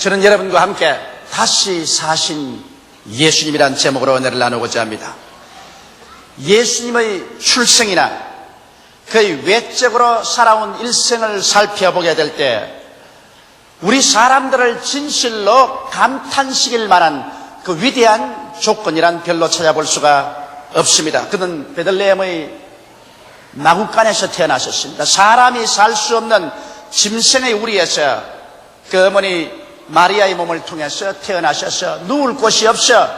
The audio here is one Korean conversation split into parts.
저는 여러분과 함께 다시 사신 예수님이란 제목으로 은혜를 나누고자 합니다. 예수님의 출생이나 그의 외적으로 살아온 일생을 살펴보게 될 때 우리 사람들을 진실로 감탄시킬 만한 그 위대한 조건이란 별로 찾아볼 수가 없습니다. 그는 베들레헴의 마구간에서 태어나셨습니다. 사람이 살 수 없는 짐승의 우리에서 그 어머니 마리아의 몸을 통해서 태어나셔서 누울 곳이 없어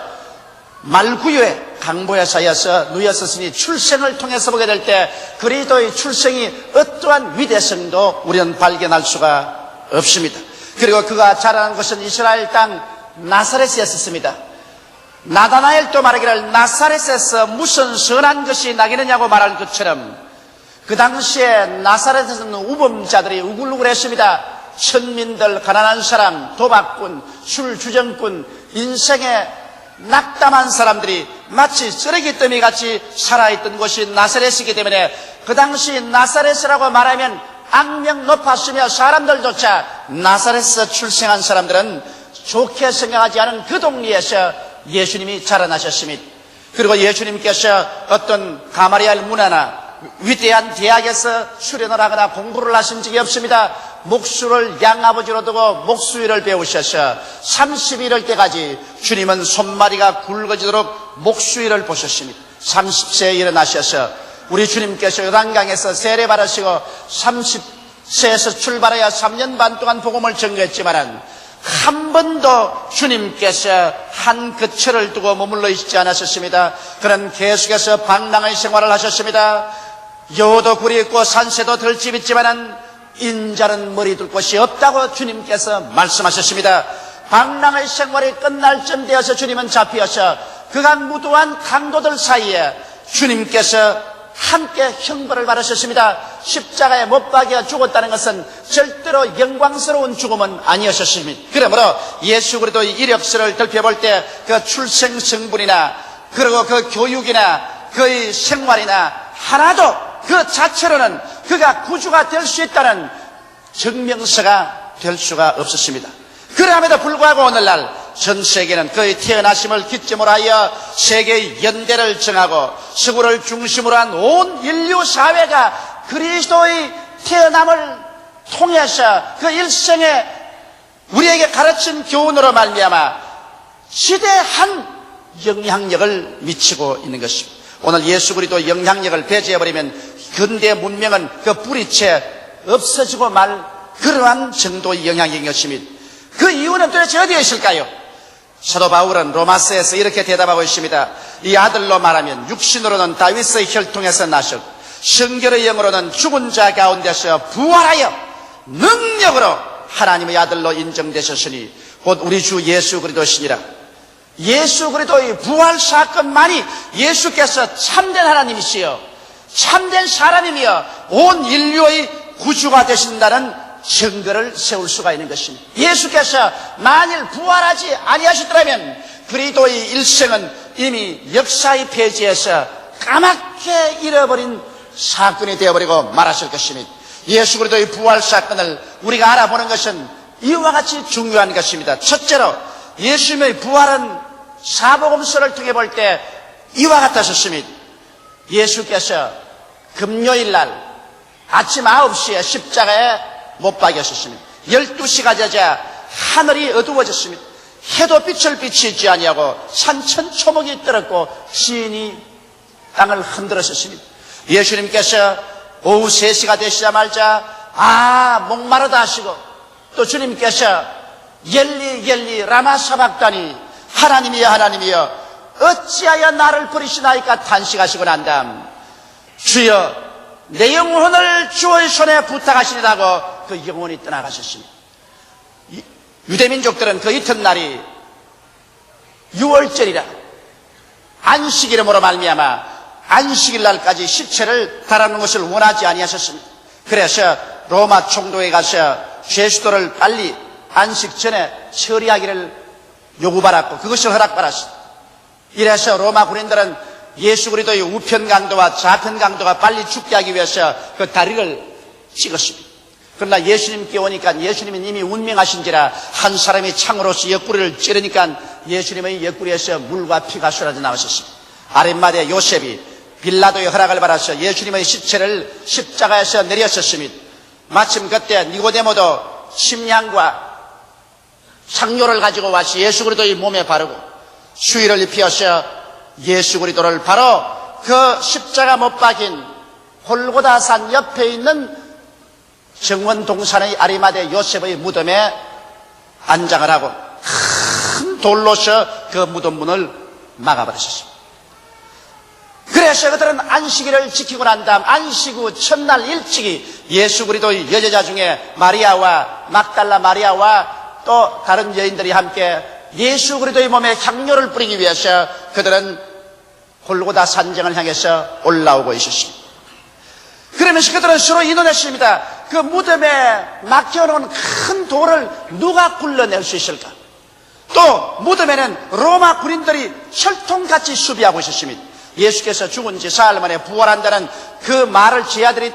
말구유에 강보에 쌓여서 누였었으니 출생을 통해서 보게 될 때 그리스도의 출생이 어떠한 위대성도 우리는 발견할 수가 없습니다. 그리고 그가 자라난 것은 이스라엘 땅 나사렛이었습니다. 나다나엘도 말하기를 나사렛에서 무슨 선한 것이 나겠느냐고 말한 것처럼 그 당시에 나사렛에서는 우범자들이 우글우글했습니다. 천민들, 가난한 사람, 도박꾼, 술주정꾼, 인생에 낙담한 사람들이 마치 쓰레기더미 같이 살아있던 곳이 나사렛이기 때문에 그 당시 나사렛이라고 말하면 악명 높았으며 사람들조차 나사렛에서 출생한 사람들은 좋게 생각하지 않은 그 동리에서 예수님이 자라나셨습니다. 그리고 예수님께서 어떤 가마리알 문화나 위대한 대학에서 수련을 하거나 공부를 하신 적이 없습니다. 목수를 양아버지로 두고 목수일을 배우셔서 30일일 때까지 주님은 손마디가 굵어지도록 목수일을 보셨습니다. 30세에 일어나셔서 우리 주님께서 요단강에서 세례받으시고 30세에서 출발하여 3년 반 동안 복음을 전거했지만 한 번도 주님께서 한 거처를 두고 머물러 있지 않으셨습니다. 그는 계속해서 방랑의 생활을 하셨습니다. 여우도 굴이 있고 산새도 들집 있지만 인자는 머리 둘 곳이 없다고 주님께서 말씀하셨습니다. 방랑의 생활이 끝날 쯤 되어서 주님은 잡히어서 그간 무도한 강도들 사이에 주님께서 함께 형벌을 받으셨습니다. 십자가에 못 박여 죽었다는 것은 절대로 영광스러운 죽음은 아니었습니다. 그러므로 예수 그리스도의 이력서를 살펴볼 때 그 출생 성분이나 그리고 그 교육이나 그의 생활이나 하나도 그 자체로는 그가 구주가 될 수 있다는 증명서가 될 수가 없었습니다. 그럼에도 불구하고 오늘날 전 세계는 그의 태어나심을 기점으로 하여 세계의 연대를 정하고 서구를 중심으로 한 온 인류 사회가 그리스도의 태어남을 통해서 그 일생에 우리에게 가르친 교훈으로 말미암아 지대한 영향력을 미치고 있는 것입니다. 오늘 예수 그리스도 영향력을 배제해버리면 근대 문명은 그 뿌리채 없어지고 말 그러한 정도의 영향력인 것입니다. 그 이유는 도대체 어디에 있을까요? 사도 바울은 로마서에서 이렇게 대답하고 있습니다. 이 아들로 말하면 육신으로는 다윗의 혈통에서 나셨고 성결의 영으로는 죽은 자 가운데서 부활하여 능력으로 하나님의 아들로 인정되셨으니 곧 우리 주 예수 그리스도시니라. 예수 그리스도의 부활 사건만이 예수께서 참된 하나님이시여 참된 사람이며 온 인류의 구주가 되신다는 증거를 세울 수가 있는 것입니다. 예수께서 만일 부활하지 아니하시더라면 그리스도의 일생은 이미 역사의 페이지에서 까맣게 잃어버린 사건이 되어버리고 말았을 것입니다. 예수 그리스도의 부활 사건을 우리가 알아보는 것은 이와 같이 중요한 것입니다. 첫째로 예수님의 부활은 사복음서를 통해 볼 때 이와 같았습니다. 예수께서 금요일 날 아침 9시에 십자가에 못 박이셨습니다. 12시가 되자 하늘이 어두워졌습니다. 해도 빛을 비치지 아니하고 산천초목이 떨었고 시인이 땅을 흔들었습니다. 예수님께서 오후 3시가 되시자마자 목마르다 하시고 또 주님께서 엘리 라마 사박다니 하나님이여 하나님이여 어찌하여 나를 버리시나이까 탄식하시고 난 다음 주여 내 영혼을 주의 손에 부탁하시리라고 그 영혼이 떠나가셨습니다. 유대민족들은 그 이튿날이 6월절이라 안식 이름으로 말미암아 안식일 날까지 시체를 달아놓는 것을 원하지 아니하셨습니다. 그래서 로마 총독에 가서 죄수들을 빨리 안식 전에 처리하기를 요구받았고 그것을 허락받았습니다. 이래서 로마 군인들은 예수 그리스도의 우편 강도와 좌편 강도가 빨리 죽게 하기 위해서 그 다리를 찍었습니다. 그러나 예수님께 오니까 예수님은 이미 운명하신지라 한 사람이 창으로서 옆구리를 찌르니까 예수님의 옆구리에서 물과 피가 쏟아져 나오셨습니다. 아랫마대 요셉이 빌라도의 허락을 받아서 예수님의 시체를 십자가에서 내렸었습니다. 마침 그때 니고데모도 침향과 향료를 가지고 와서 예수 그리스도의 몸에 바르고 수의를 입혀서 예수 그리스도를 바로 그 십자가 못 박인 골고다산 옆에 있는 정원 동산의 아리마대 요셉의 무덤에 안장을 하고 큰 돌로서 그 무덤 문을 막아버렸습니다. 그래서 그들은 안식일을 지키고 난 다음 안식 후 첫날 일찍이 예수 그리스도의 여제자 중에 마리아와 막달라 마리아와 또 다른 여인들이 함께 예수 그리스도의 몸에 향료를 뿌리기 위해서 그들은 골고다 산정을 향해서 올라오고 있었습니다. 그러면서 그들은 서로 의논했습니다. 그 무덤에 맡겨놓은 큰 돌을 누가 굴러낼 수 있을까? 또 무덤에는 로마 군인들이 철통같이 수비하고 있었습니다. 예수께서 죽은 지 사흘 만에 부활한다는 그 말을 제 아들이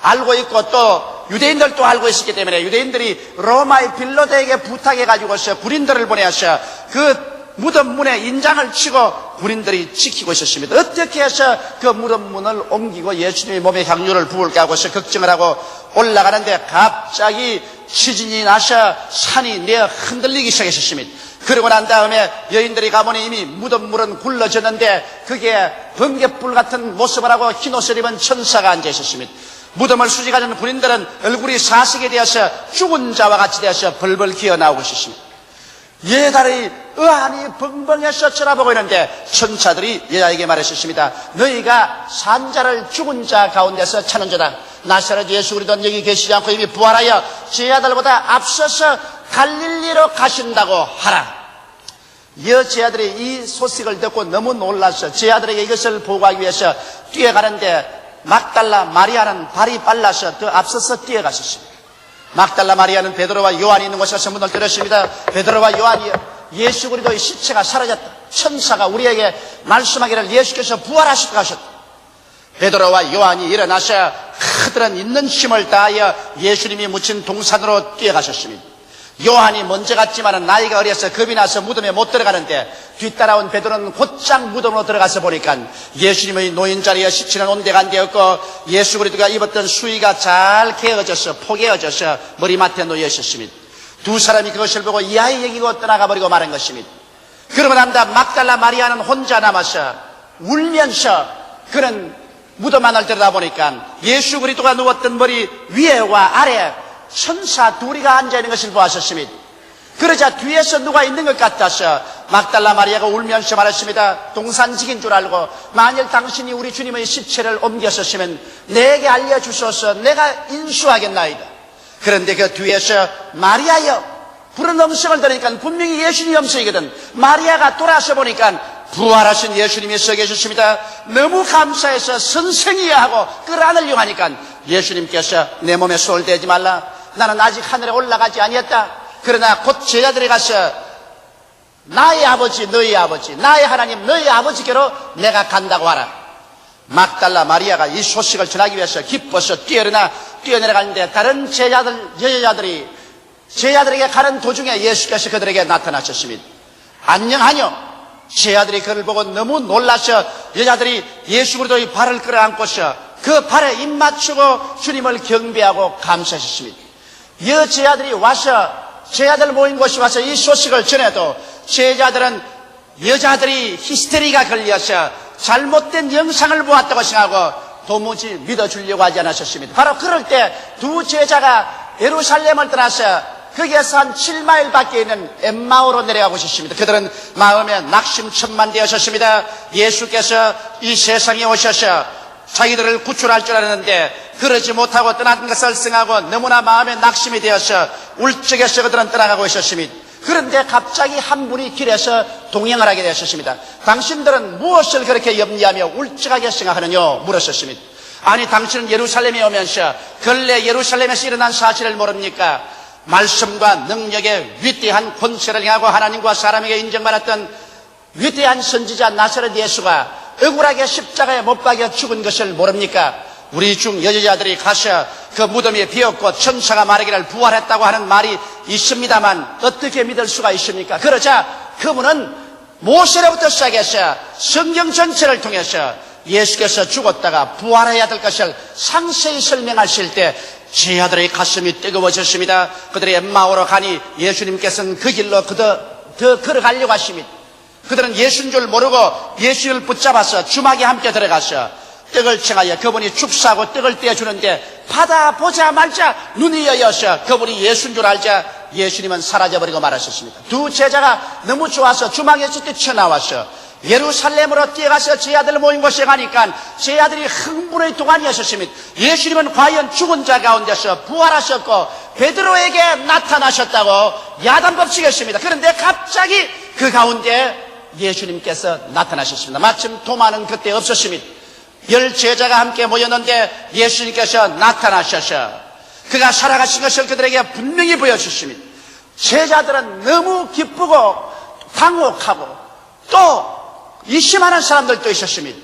알고 있고 또 유대인들도 알고 있었기 때문에 유대인들이 로마의 빌라도에게 부탁해가지고서 군인들을 보내서 그 무덤 문에 인장을 치고 군인들이 지키고 있었습니다. 어떻게 해서 그 무덤 문을 옮기고 예수님의 몸에 향유를 부을까 하고서 걱정을 하고 올라가는데 갑자기 지진이 나서 산이 내어 흔들리기 시작했습니다. 그러고 난 다음에 여인들이 가보니 이미 무덤 물은 굴러졌는데 그게 번갯불 같은 모습을 하고 흰 옷을 입은 천사가 앉아 있었습니다. 무덤을 수직하는 군인들은 얼굴이 사색이 되어서 죽은 자와 같이 되어서 벌벌 기어 나오고 있었습니다. 여자들이 의안이 벙벙해서 쳐다보고 있는데 천사들이 여자에게 말했었습니다. 너희가 산자를 죽은 자 가운데서 찾는 자다. 나사렛 예수 그리스도는 여기 계시지 않고 이미 부활하여 제 아들보다 앞서서 갈릴리로 가신다고 하라. 제 아들이 이 소식을 듣고 너무 놀라서 제 아들에게 이것을 보고하기 위해서 뛰어가는데 막달라 마리아는 발이 빨라서 더 앞서서 뛰어갔었습니다. 막달라 마리아는 베드로와 요한이 있는 곳에서 문을 들었습니다. 베드로와 요한이 예수 그리스도의 시체가 사라졌다. 천사가 우리에게 말씀하기를 예수께서 부활하셨다 하셨다. 베드로와 요한이 일어나서 그들은 있는 힘을 다하여 예수님이 묻힌 동산으로 뛰어가셨습니다. 요한이 먼저 갔지만 나이가 어려서 겁이 나서 무덤에 못 들어가는데 뒤따라온 베드로는 곧장 무덤으로 들어가서 보니까 예수님의 노인 자리에 시체는 온데가 안 되었고 예수 그리스도가 입었던 수의가 잘 개어져서 포개어져서 머리맡에 놓여 있었습니다. 두 사람이 그것을 보고 이하에 여기고 떠나가 버리고 말한 것입니다. 그러고 난다 막달라 마리아는 혼자 남아서 울면서 그는 무덤 안을 들여다보니까 예수 그리스도가 누웠던 머리 위에와 아래 천사 둘이가 앉아있는 것을 보았었습니다. 그러자 뒤에서 누가 있는 것 같아서 막달라 마리아가 울면서 말했습니다. 동산직인 줄 알고 만일 당신이 우리 주님의 시체를 옮겼었으면 내게 알려주소서 내가 인수하겠나이다. 그런데 그 뒤에서 마리아여 부른 음성을 들으니까 분명히 예수님의 음성이거든. 마리아가 돌아서 보니까 부활하신 예수님이 서 계셨습니다. 너무 감사해서 선생이야 하고 끌어안으려고 하니까 예수님께서 내 몸에 손을 대지 말라. 나는 아직 하늘에 올라가지 아니했다. 그러나 곧 제자들이 가서 나의 아버지 너희 아버지 나의 하나님 너희 아버지께로 내가 간다고 하라. 막달라 마리아가 이 소식을 전하기 위해서 기뻐서 뛰어내려가는데 다른 여자들이 제자들에게 가는 도중에 예수께서 그들에게 나타나셨습니다. 안녕하뇨. 제자들이 그를 보고 너무 놀라서 여자들이 예수 그리스도의 발을 끌어안고서 그 발에 입 맞추고 주님을 경배하고 감사하셨습니다. 제자들이 와서 제자들 모인 곳에 와서 이 소식을 전해도 제자들은 여자들이 히스테리가 걸려서 잘못된 영상을 보았다고 생각하고 도무지 믿어주려고 하지 않으셨습니다. 바로 그럴 때 두 제자가 예루살렘을 떠나서 거기에서 한 7마일 밖에 있는 엠마오로 내려가고 있었습니다. 그들은 마음에 낙심천만되었습니다. 예수께서 이 세상에 오셔서 자기들을 구출할 줄 알았는데 그러지 못하고 떠난 것을 생각하고 너무나 마음에 낙심이 되어서 울적해서 그들은 떠나가고 있었습니다. 그런데 갑자기 한 분이 길에서 동행을 하게 되었습니다. 당신들은 무엇을 그렇게 염려하며 울적하게 생각하느냐 물었습니다. 아니 당신은 예루살렘에 오면서 근래 예루살렘에서 일어난 사실을 모릅니까? 말씀과 능력의 위대한 권세를 행하고 하나님과 사람에게 인정받았던 위대한 선지자 나사렛 예수가 억울하게 십자가에 못 박여 죽은 것을 모릅니까? 우리 중 여자들이 가셔 그 무덤이 비었고 천사가 말하기를 부활했다고 하는 말이 있습니다만 어떻게 믿을 수가 있습니까? 그러자 그분은 모세로부터 시작해서 성경 전체를 통해서 예수께서 죽었다가 부활해야 될 것을 상세히 설명하실 때 제 아들의 가슴이 뜨거워졌습니다. 그들이 엠마오로 가니 예수님께서는 그 길로 더 걸어가려고 하십니다. 그들은 예수인 줄 모르고 예수를 붙잡아서 주막에 함께 들어가서 떡을 청하여 그분이 축사하고 떡을 떼어주는데 받아보자마자 눈이 여여서 그분이 예수인 줄 알자 예수님은 사라져버리고 말하셨습니다. 두 제자가 너무 좋아서 주막에서 뛰쳐나와서 예루살렘으로 뛰어가서 제 아들 모인 곳에 가니까 제 아들이 흥분의 동안이었습니다. 예수님은 과연 죽은 자 가운데서 부활하셨고 베드로에게 나타나셨다고 야단법칙했습니다. 그런데 갑자기 그 가운데 예수님께서 나타나셨습니다. 마침 도마는 그때 없었습니다. 10 제자가 함께 모였는데 예수님께서 나타나셔서 그가 살아가신 것을 그들에게 분명히 보여주십니다. 제자들은 너무 기쁘고 당혹하고 또 의심하는 사람들도 있었습니다.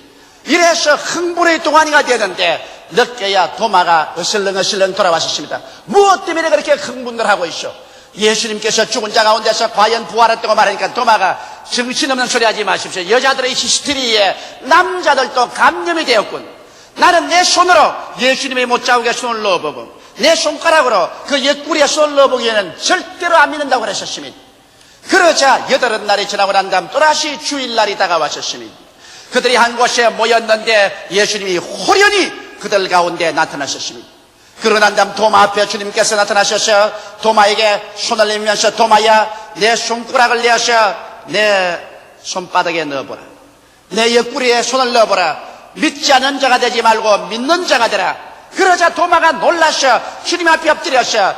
이래서 흥분의 동안이가 되는데 늦게야 도마가 어슬렁어슬렁 돌아왔었습니다. 무엇 때문에 그렇게 흥분을 하고 있어? 예수님께서 죽은 자 가운데서 과연 부활했다고 말하니까 도마가 정신없는 소리 하지 마십시오. 여자들의 히스테리에 남자들도 감염이 되었군. 나는 내 손으로 예수님의 못자국에 손을 넣어보고 내 손가락으로 그 옆구리에 손을 넣어보기에는 절대로 안 믿는다고 그랬었습니다. 그러자 8날이 지나고 난 다음 또다시 주일날이 다가왔었습니다. 그들이 한 곳에 모였는데 예수님이 호련히 그들 가운데 나타나셨습니다. 그러고 난 다음 도마 앞에 주님께서 나타나셔서 도마에게 손을 내밀면서 도마야 내 손가락을 내어서 내 손바닥에 넣어보라. 내 옆구리에 손을 넣어보라. 믿지 않는 자가 되지 말고 믿는 자가 되라. 그러자 도마가 놀라서 주님 앞에 엎드려서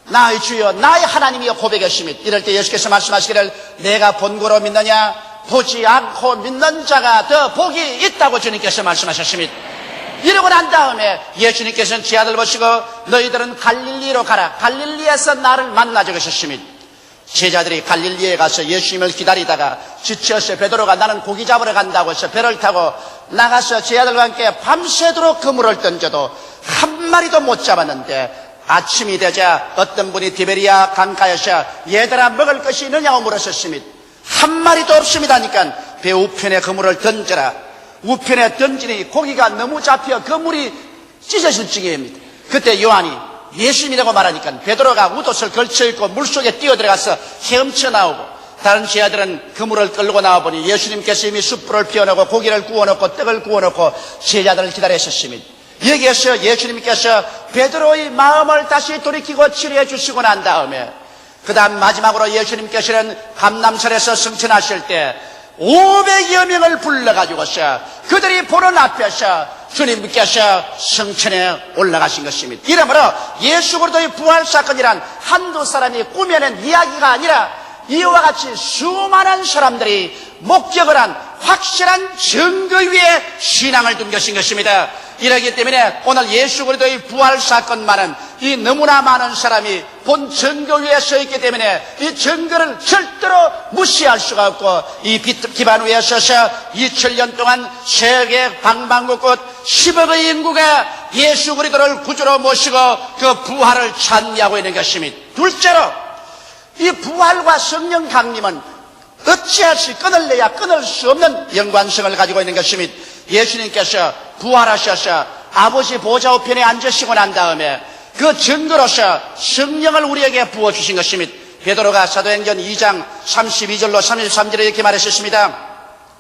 나의 주여 나의 하나님이여 고백했습니다. 이럴 때 예수께서 말씀하시기를 내가 본 거로 믿느냐 보지 않고 믿는 자가 더 복이 있다고 주님께서 말씀하셨습니다. 이러고 난 다음에 예수님께서는 제 아들 보시고 너희들은 갈릴리로 가라. 갈릴리에서 나를 만나 적으셨습니다. 제자들이 갈릴리에 가서 예수님을 기다리다가 지쳐서 베드로가 나는 고기 잡으러 간다고 해서 배를 타고 나가서 제 아들과 함께 밤새도록 그물을 던져도 한 마리도 못 잡았는데 아침이 되자 어떤 분이 디베리아 강가에서 얘들아 먹을 것이 있느냐고 물었었습니다. 한 마리도 없습니다니까 배 우편에 그물을 던져라. 우편에 던지니 고기가 너무 잡혀 그물이 찢어질 지경입니다. 그때 요한이 예수님이라고 말하니까 베드로가 웃옷을 걸쳐입고 물속에 뛰어들어가서 헤엄쳐 나오고 다른 제자들은 그물을 끌고 나와보니 예수님께서 이미 숯불을 피워놓고 고기를 구워놓고 떡을 구워놓고 제자들을 기다리셨습니다. 여기에서 예수님께서 베드로의 마음을 다시 돌이키고 치료해 주시고 난 다음에 그 다음 마지막으로 예수님께서는 감람산에서 승천하실 때 500여 명을 불러가지고서 그들이 보는 앞에서 주님께서 승천에 올라가신 것입니다. 이러므로 예수 그리스도의 부활 사건이란 한두 사람이 꾸며낸 이야기가 아니라 이와 같이 수많은 사람들이 목격을 한 확실한 증거 위에 신앙을 둔 것인 것입니다. 이러기 때문에 오늘 예수 그리스도의 부활 사건만은 이 너무나 많은 사람이 본 증거 위에 서 있기 때문에 이 증거를 절대로 무시할 수가 없고 이 기반 위에 서서 2000년 동안 세계 방방곡곡 10억의 인구가 예수 그리스도를 구주로 모시고 그 부활을 찬미하고 있는 것입니다. 둘째로 이 부활과 성령 강림은 어찌할지 끊을래야 끊을 수 없는 연관성을 가지고 있는 것입니다. 예수님께서 부활하셔서 아버지 보좌 우편에 앉으시고 난 다음에 그 증거로서 성령을 우리에게 부어주신 것입니다. 베드로가 사도행전 2장 32절로 33절에 이렇게 말하셨습니다.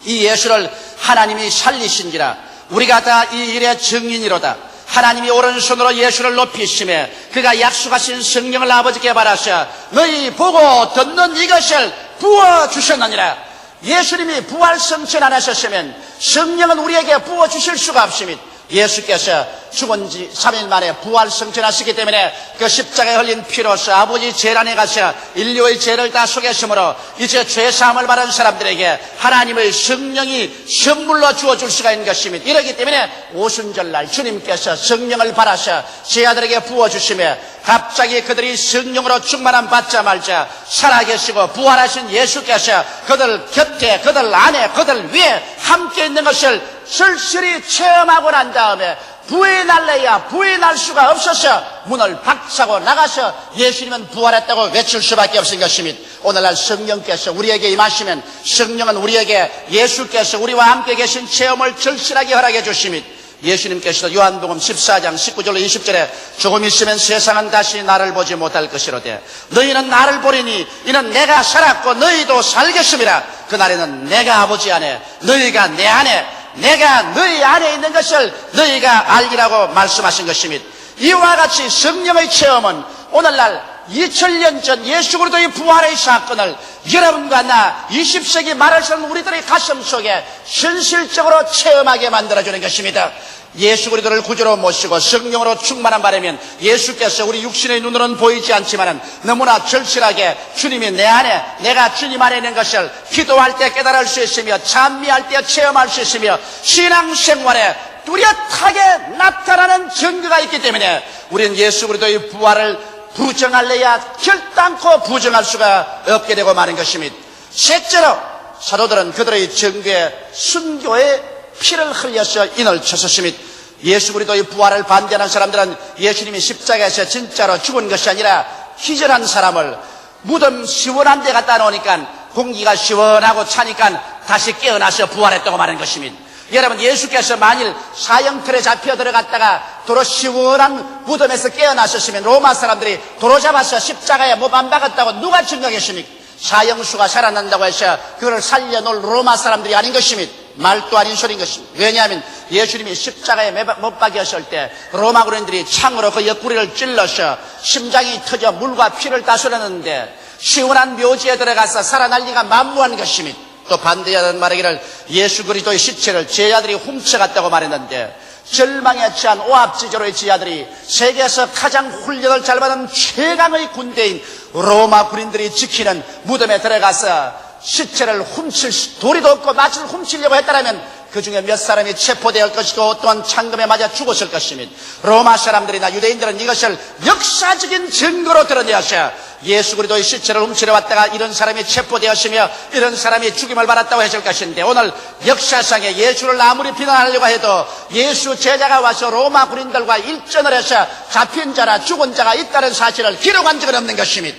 이 예수를 하나님이 살리신지라 우리가 다 이 일의 증인이로다. 하나님이 오른손으로 예수를 높이시며 그가 약속하신 성령을 아버지께 받아서 너희 보고 듣는 이것을 부어주셨느니라. 예수님이 부활 성천 안 하셨으면 성령은 우리에게 부어주실 수가 없습니다. 예수께서 죽은 지 3일 만에 부활 성천하시기 때문에 그 십자가에 흘린 피로서 아버지 제란에 가서 인류의 죄를 다 속였으므로 이제 죄사함을 받은 사람들에게 하나님의 성령이 선물로 주어줄 수가 있는 것입니다. 이러기 때문에 오순절날 주님께서 성령을 받아서 제 아들에게 부어주시며 갑자기 그들이 성령으로 충만함 받자마자 살아계시고 부활하신 예수께서 그들 곁에 그들 안에 그들 위에 함께 있는 것을 절실히 체험하고 난 다음에 부인할래야 부인할 수가 없어서 문을 박차고 나가서 예수님은 부활했다고 외칠 수밖에 없은 것입니다. 오늘날 성령께서 우리에게 임하시면 성령은 우리에게 예수께서 우리와 함께 계신 체험을 절실하게 허락해 주십니다. 예수님께서도 요한복음 14장 19절로 20절에 조금 있으면 세상은 다시 나를 보지 못할 것이로되 너희는 나를 보리니 이는 내가 살았고 너희도 살겠음이라. 그날에는 내가 아버지 안에 너희가 내 안에 내가 너희 안에 있는 것을 너희가 알리라고 말씀하신 것입니다. 이와 같이 성령의 체험은 오늘날 2000년 전 예수 그리스도의 부활의 사건을 여러분과 나 20세기 말을 쓰는 우리들의 가슴 속에 현실적으로 체험하게 만들어주는 것입니다. 예수 그리스도를 구주로 모시고 성령으로 충만한 바라면 예수께서 우리 육신의 눈으로는 보이지 않지만 너무나 절실하게 주님이 내 안에 내가 주님 안에 있는 것을 기도할 때 깨달을 수 있으며 찬미할 때 체험할 수 있으며 신앙생활에 뚜렷하게 나타나는 증거가 있기 때문에 우리는 예수 그리스도의 부활을 부정할래야 결단코 부정할 수가 없게 되고 마는 것입니다. 셋째로 사도들은 그들의 증거에 순교의 피를 흘려서 인을 쳤었습니다. 예수 그리스도의 부활을 반대하는 사람들은 예수님이 십자가에서 진짜로 죽은 것이 아니라 기절한 사람을 무덤 시원한 데 갖다 놓으니까 공기가 시원하고 차니까 다시 깨어나서 부활했다고 말하는 것입니다. 여러분, 예수께서 만일 사형틀에 잡혀 들어갔다가 도로 시원한 무덤에서 깨어나셨으면 로마 사람들이 도로 잡아서 십자가에 못 안 박았다고 누가 증거하겠습니까? 사형수가 살아난다고 해서 그걸 살려놓을 로마 사람들이 아닌 것입니다. 말도 아닌 소리인 것입니다. 왜냐하면 예수님이 십자가에 못 박였을 때 로마 군인들이 창으로 그 옆구리를 찔러서 심장이 터져 물과 피를 다 쏟아냈는데 시원한 묘지에 들어가서 살아날 리가 만무한 것입니다. 또 반대하는 말하기를 예수 그리스도의 시체를 제자들이 훔쳐갔다고 말했는데 절망에 처한 오합지졸의 제자들이 세계에서 가장 훈련을 잘 받은 최강의 군대인 로마 군인들이 지키는 무덤에 들어가서 시체를 훔칠 도리도 없고 마치를 훔치려고 했다면 그 중에 몇 사람이 체포될 것이고 또한 창금에 맞아 죽었을 것입니다. 로마 사람들이나 유대인들은 이것을 역사적인 증거로 드러내어서 예수 그리스도의 시체를 훔치러 왔다가 이런 사람이 체포되었으며 이런 사람이 죽임을 받았다고 했을 것인데 오늘 역사상에 예수를 아무리 비난하려고 해도 예수 제자가 와서 로마 군인들과 일전을 해서 잡힌 자나 죽은 자가 있다는 사실을 기록한 적은 없는 것입니다.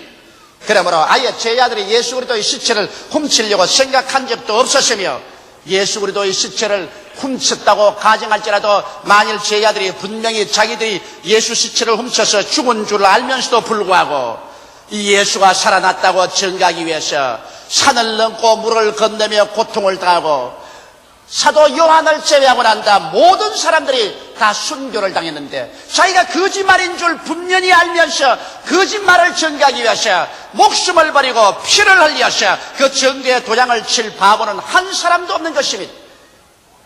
그러므로 아예 제자들이 예수 그리스도의 시체를 훔치려고 생각한 적도 없었으며 예수 그리스도의 시체를 훔쳤다고 가정할지라도 만일 제자들이 분명히 자기들이 예수 시체를 훔쳐서 죽은 줄 알면서도 불구하고 이 예수가 살아났다고 증거하기 위해서 산을 넘고 물을 건너며 고통을 당하고 사도 요한을 제외하고 난다 모든 사람들이 다 순교를 당했는데 자기가 거짓말인 줄 분명히 알면서 거짓말을 증거하기 위해서 목숨을 버리고 피를 흘려서 그 증거에 도장을 칠 바보는 한 사람도 없는 것입니다.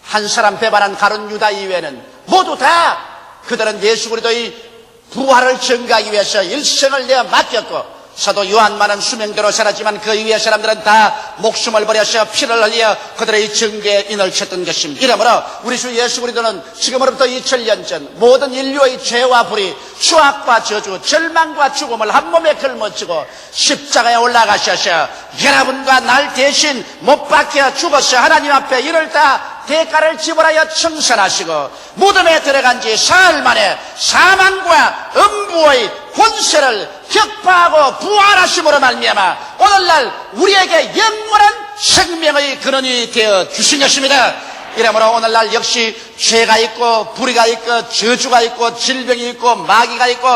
한 사람 배반한 가룟 유다 이외에는 모두 다 그들은 예수 그리스도의 부활을 증거하기 위해서 일생을 내어 맡겼고 사도 요한만은 수명대로 살았지만 그 이외의 사람들은 다 목숨을 버려서 피를 흘려 그들의 증거에 인을 쳤던 것입니다. 이러므로 우리 주 예수 그리스도는 지금으로부터 2000년 전 모든 인류의 죄와 불의, 추악과 저주, 절망과 죽음을 한 몸에 걸머쥐고 십자가에 올라가셔서 여러분과 날 대신 못 박혀 죽어서 하나님 앞에 이를 다 대가를 지불하여 청산하시고 무덤에 들어간 지 사흘 만에 사망과 음부의 권세를 격파하고 부활하심으로 말미암아 오늘날 우리에게 영원한 생명의 근원이 되어 주신 것입니다. 이러므로 오늘날 역시 죄가 있고 불의가 있고 저주가 있고 질병이 있고 마귀가 있고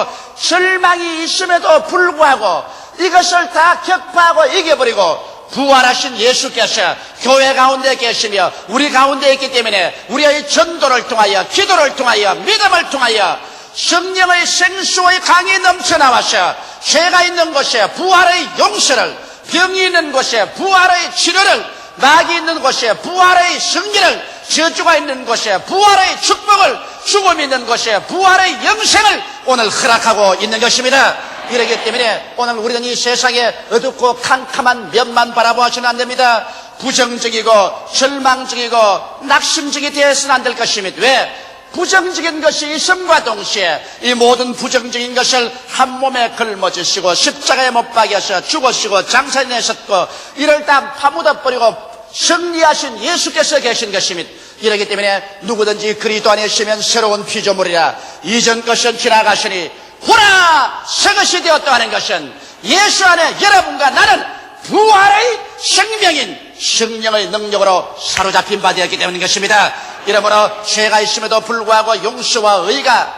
절망이 있음에도 불구하고 이것을 다 격파하고 이겨버리고 부활하신 예수께서 교회 가운데 계시며 우리 가운데 있기 때문에 우리의 전도를 통하여 기도를 통하여 믿음을 통하여 성령의 생수의 강이 넘쳐나와서 죄가 있는 곳에 부활의 용서를, 병이 있는 곳에 부활의 치료를, 마귀 있는 곳에 부활의 승리를, 저주가 있는 곳에 부활의 축복을, 죽음이 있는 곳에 부활의 영생을 오늘 허락하고 있는 것입니다. 이러기 때문에 오늘 우리는 이 세상에 어둡고 캄캄한 면만 바라보아서는 안 됩니다. 부정적이고 절망적이고 낙심적이 되어서는 안 될 것입니다. 왜? 부정적인 것이 있음과 동시에 이 모든 부정적인 것을 한 몸에 걸머지시고 십자가에 못 박여서 죽으시고 장사내셨고 이를 다 파묻어버리고 승리하신 예수께서 계신 것입니다. 이렇기 때문에 누구든지 그리스도 안에 있으면 새로운 피조물이라. 이전 것은 지나가시니 보라 새 것이 되었다 하는 것은 예수 안에 여러분과 나는 부활의 생명인 성령의 능력으로 사로잡힌 바 되었기 때문인 것입니다. 이러므로 죄가 있음에도 불구하고 용서와 의가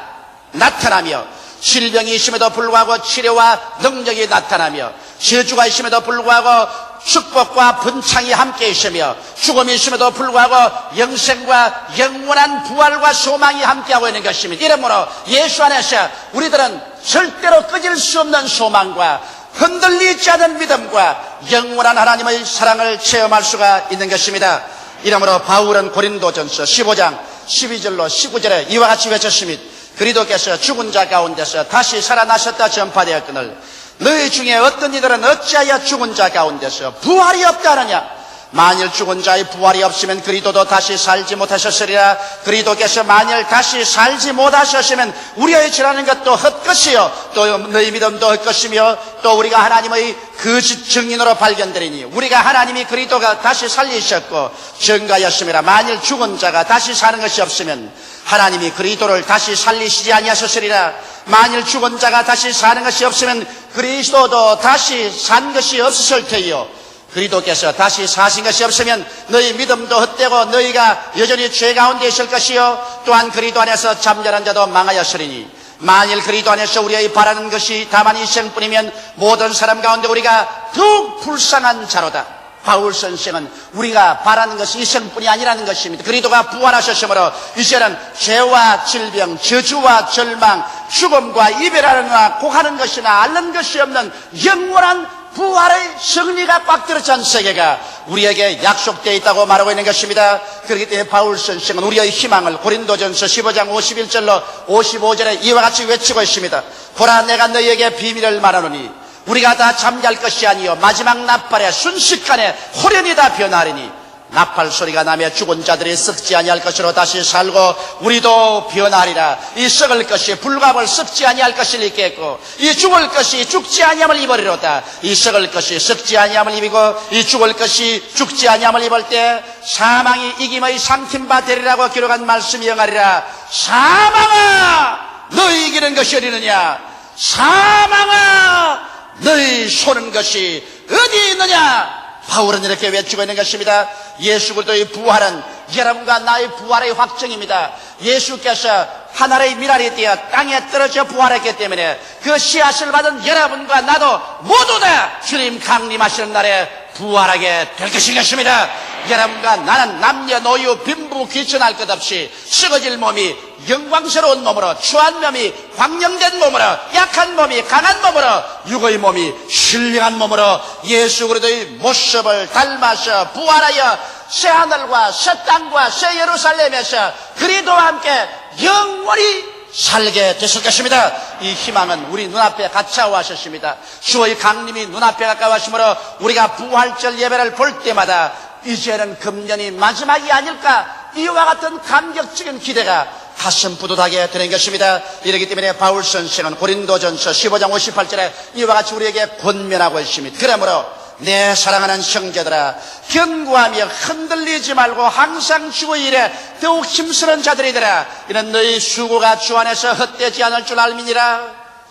나타나며, 질병이 있음에도 불구하고 치료와 능력이 나타나며, 저주가 있음에도 불구하고 축복과 번창이 함께 있으며, 죽음이 있음에도 불구하고 영생과 영원한 부활과 소망이 함께하고 있는 것입니다. 이러므로 예수 안에서 우리들은 절대로 꺼질 수 없는 소망과 흔들리지 않은 믿음과 영원한 하나님의 사랑을 체험할 수가 있는 것입니다. 이러므로 바울은 고린도전서 15장 12절로 19절에 이와 같이 외쳤습니다. 그리스도께서 죽은 자 가운데서 다시 살아나셨다 전파되었거늘 너희 중에 어떤 이들은 어찌하여 죽은 자 가운데서 부활이 없다 하느냐. 만일 죽은 자의 부활이 없으면 그리스도도 다시 살지 못하셨으리라. 그리스도께서 만일 다시 살지 못하셨으면 우리의 지라는 것도 헛것이요 또 너희 믿음도 헛것이며 또 우리가 하나님의 거짓 증인으로 발견되리니 우리가 하나님이 그리스도가 다시 살리셨고 증거하였음이라. 만일 죽은 자가 다시 사는 것이 없으면 하나님이 그리스도를 다시 살리시지 아니하셨으리라. 만일 죽은 자가 다시 사는 것이 없으면 그리스도도 다시 산 것이 없으실 테이요. 그리스도께서 다시 사신 것이 없으면 너희 믿음도 헛되고 너희가 여전히 죄 가운데 있을 것이요 또한 그리스도 안에서 잠자는 자도 망하였으리니 만일 그리스도 안에서 우리의 바라는 것이 다만 이생뿐이면 모든 사람 가운데 우리가 더욱 불쌍한 자로다. 바울 선생은 우리가 바라는 것이 이생뿐이 아니라는 것입니다. 그리스도가 부활하셨으므로 이제는 죄와 질병, 저주와 절망, 죽음과 이별하느냐 고하는 것이나 앓는 것이 없는 영원한 부활의 승리가 꽉 들어찬 세계가 우리에게 약속되어 있다고 말하고 있는 것입니다. 그렇기 때문에 바울 선생은 우리의 희망을 고린도전서 15장 51절로 55절에 이와 같이 외치고 있습니다. 보라 내가 너희에게 비밀을 말하노니 우리가 다 잠잘 것이 아니요 마지막 나팔에 순식간에 호련히 다 변하리니 나팔 소리가 나며 죽은 자들이 썩지 아니할 것으로 다시 살고 우리도 변하리라. 이 썩을 것이 불갑을 썩지 아니할 것을 입겠고 이 죽을 것이 죽지 아니함을 입으리로다. 이 썩을 것이 썩지 아니함을 입이고 이 죽을 것이 죽지 아니함을 입을 때 사망이 이김의 삼킨 바 되리라고 기록한 말씀이 영하리라. 사망아 너희 이기는 것이 어디느냐. 사망아 너희 쏘는 것이 어디 있느냐. 바울은 이렇게 외치고 있는 것입니다. 예수 그리스도의 부활은 여러분과 나의 부활의 확정입니다. 예수께서 하늘의 미랄이 되어 땅에 떨어져 부활했기 때문에 그 씨앗을 받은 여러분과 나도 모두 다 주님 강림하시는 날에 부활하게 될 것이겠습니다. 여러분과 나는 남녀노유 빈부 귀천할 것 없이 썩어질 몸이 영광스러운 몸으로, 추한 몸이 광명된 몸으로, 약한 몸이 강한 몸으로, 육의 몸이 신령한 몸으로 예수 그리스도의 모습을 닮아서 부활하여 새 하늘과 새 땅과 새 예루살렘에서 그리스도와 함께 영원히 살게 됐을 것입니다. 이 희망은 우리 눈앞에 가까워하셨습니다. 주의 강림이 눈앞에 가까워하시므로 우리가 부활절 예배를 볼 때마다 이제는 금년이 마지막이 아닐까, 이와 같은 감격적인 기대가 가슴 뿌듯하게 되는 것입니다. 이렇기 때문에 바울 선생은 고린도전서 15장 58절에 이와 같이 우리에게 권면하고 있습니다. 그러므로 내 사랑하는 형제들아, 견고하며 흔들리지 말고 항상 주의 일에 더욱 힘쓰는 자들이더라. 이는 너희 수고가 주 안에서 헛되지 않을 줄 알미니라.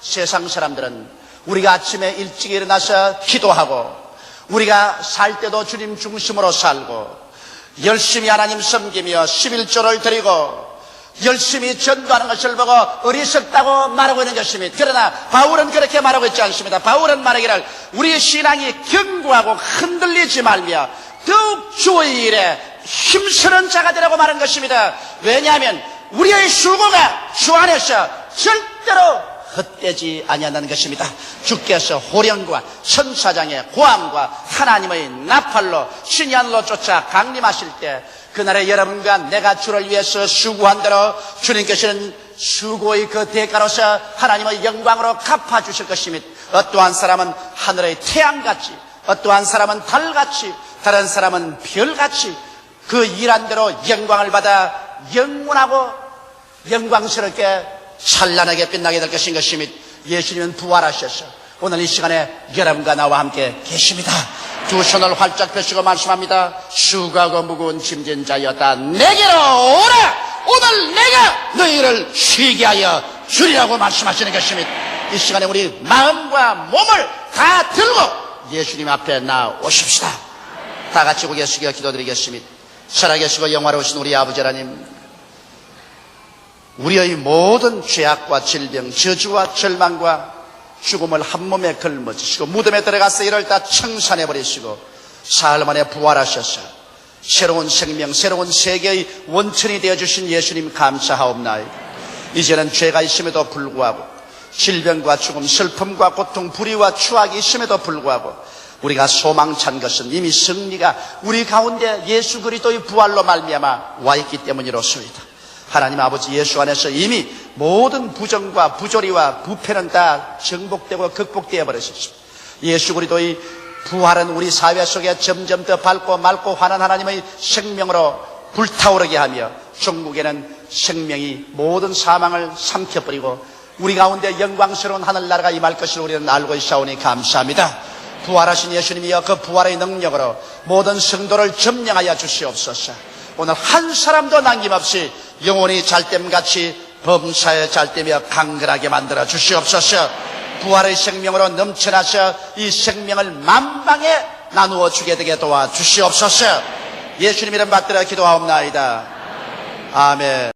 세상 사람들은 우리가 아침에 일찍 일어나서 기도하고 우리가 살 때도 주님 중심으로 살고 열심히 하나님 섬기며 11조를 드리고 열심히 전도하는 것을 보고 어리석다고 말하고 있는 것입니다. 그러나 바울은 그렇게 말하고 있지 않습니다. 바울은 말하기를 우리의 신앙이 견고하고 흔들리지 말며 더욱 주의 일에 힘쓰는 자가 되라고 말한 것입니다. 왜냐하면 우리의 수고가 주 안에서 절대로 헛되지 아니한다는 것입니다. 주께서 호령과 천사장의 고함과 하나님의 나팔로 신이 하늘로 쫓아 강림하실 때 그날에 여러분과 내가 주를 위해서 수고한 대로 주님께서는 수고의 그 대가로서 하나님의 영광으로 갚아주실 것입니다. 어떠한 사람은 하늘의 태양같이, 어떠한 사람은 달같이, 다른 사람은 별같이 그 일한 대로 영광을 받아 영원하고 영광스럽게 찬란하게 빛나게 될 것인 것입니다. 예수님은 부활하셔서 오늘 이 시간에 여러분과 나와 함께 계십니다. 두 손을 활짝 펴시고 말씀합니다. 수고하고 무거운 짐진 자였다. 내게로 오라. 오늘 내가 너희를 쉬게 하여 주리라고 말씀하시는 것입니다. 이 시간에 우리 마음과 몸을 다 들고 예수님 앞에 나오십시다. 다 같이 고개 숙여 기도드리겠습니다. 살아계시고 영화로우신 우리 아버지 하나님, 우리의 모든 죄악과 질병, 저주와 절망과 죽음을 한 몸에 걸머지시고 무덤에 들어가서 이를 다 청산해버리시고 사흘 만에 부활하셔서 새로운 생명, 새로운 세계의 원천이 되어주신 예수님 감사하옵나이다. 이제는 죄가 있음에도 불구하고 질병과 죽음, 슬픔과 고통, 불의와 추악이 있음에도 불구하고 우리가 소망찬 것은 이미 승리가 우리 가운데 예수 그리스도의 부활로 말미암아 와 있기 때문이로소이다. 하나님 아버지, 예수 안에서 이미 모든 부정과 부조리와 부패는 다 정복되고 극복되어 버렸습니다. 예수 그리스도의 부활은 우리 사회 속에 점점 더 밝고 맑고 환한 하나님의 생명으로 불타오르게 하며 종국에는 생명이 모든 사망을 삼켜버리고 우리 가운데 영광스러운 하늘나라가 임할 것을 우리는 알고 있사오니 감사합니다. 부활하신 예수님이여 그 부활의 능력으로 모든 성도를 점령하여 주시옵소서. 오늘 한 사람도 남김없이 영원히 잘됨같이 범사에 잘되며 강건하게 만들어 주시옵소서. 부활의 생명으로 넘쳐나서 이 생명을 만방에 나누어 주게 되게 도와주시옵소서. 예수님 이름 받들어 기도하옵나이다. 아멘.